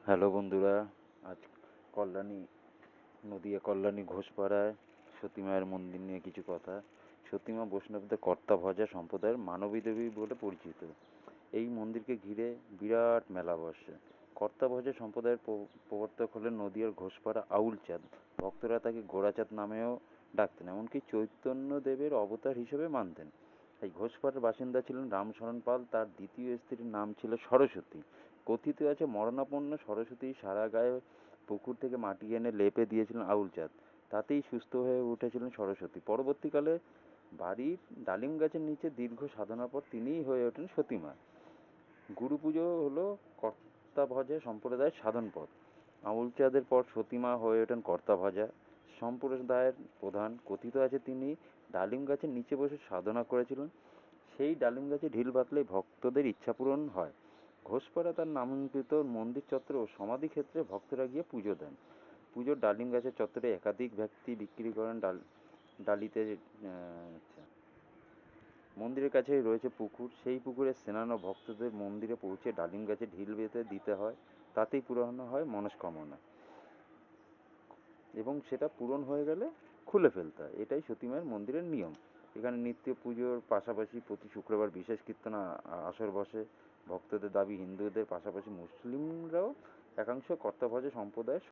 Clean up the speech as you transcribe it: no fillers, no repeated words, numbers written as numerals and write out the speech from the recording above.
Hello বন্ধুরা, আজ কল্যাণী নদিয়া কল্যাণী ঘোষপাড়ায় সতী মায়ের মন্দির নিয়ে কিছু কথা। সতী মা বৈষ্ণবদের কর্তাভজা সম্প্রদায়ের মানবী দেবী বলে পরিচিত। এই মন্দিরকে ঘিরে বিরাট মেলা বসে। কর্তাভজা সম্প্রদায়ের প্রবর্তক হলেন নদিয়ার ঘোষপাড়া আউলচাঁদ। ভক্তরা তাকে গোড়াচাঁদ নামেও ডাকতেন, এমনকি চৈতন্যদেবের অবতার হিসেবে মানতেন। এই ঘোষপাড়ার বাসিন্দা ছিলেন রামশরণ পাল, তার দ্বিতীয় স্ত্রীর নাম ছিল সরস্বতী। কথিত আছে মরণাপন্ন সরস্বতী সারা গায়ে পুকুর থেকে মাটি এনে লেপে দিয়েছিলেন আউলচাঁদ, তাতেই সুস্থ হয়ে উঠেছিলেন সরস্বতী। পরবর্তীকালে বাড়ির ডালিম গাছের নিচে দীর্ঘ সাধনার পর তিনিই হয়ে ওঠেন সতীমা। গুরু পুজো হলো কর্তাভজা সম্প্রদায়ের সাধন পথ। আউলচাঁদের পর সতীমা হয়ে ওঠেন কর্তাভজা সম্প্রদায়ের প্রধান। কথিত আছে তিনি ডালিম গাছের নিচে বসে সাধনা করেছিলেন, সেই ডালিম গাছে ঢিল বাঁধলেই ভক্তদের ইচ্ছা পূরণ হয়। ঘোষপাড়া তার নামাঙ্কিত মন্দির চত্বর ও সমাধি ক্ষেত্রে ভক্তরা গিয়ে পুজো দেন। পুজোর ডালিম গাছের চত্বরে একাধিক ব্যক্তি বিক্রি করেন ডালিতে। আচ্ছা, মন্দিরের কাছেই রয়েছে পুকুর, সেই পুকুরে স্নানো ভক্তদের মন্দিরে পৌঁছে ডালিম গাছে ঢিল বেঁধে দিতে হয়, তাতেই পূরণ হয় মনস্কামনা, এবং সেটা পূরণ হয়ে গেলে খুলে ফেলতে হয়। এটাই সতীমায়ের মন্দিরের নিয়ম। এখানে নিত্য পুজোর পাশাপাশি প্রতি শুক্রবার বিশেষ কীর্তন আসর বসে। ভক্তদের দাবি হিন্দুদের পাশাপাশি মুসলিমরাও একাংশ কর্তাভজা সম্প্রদায়ের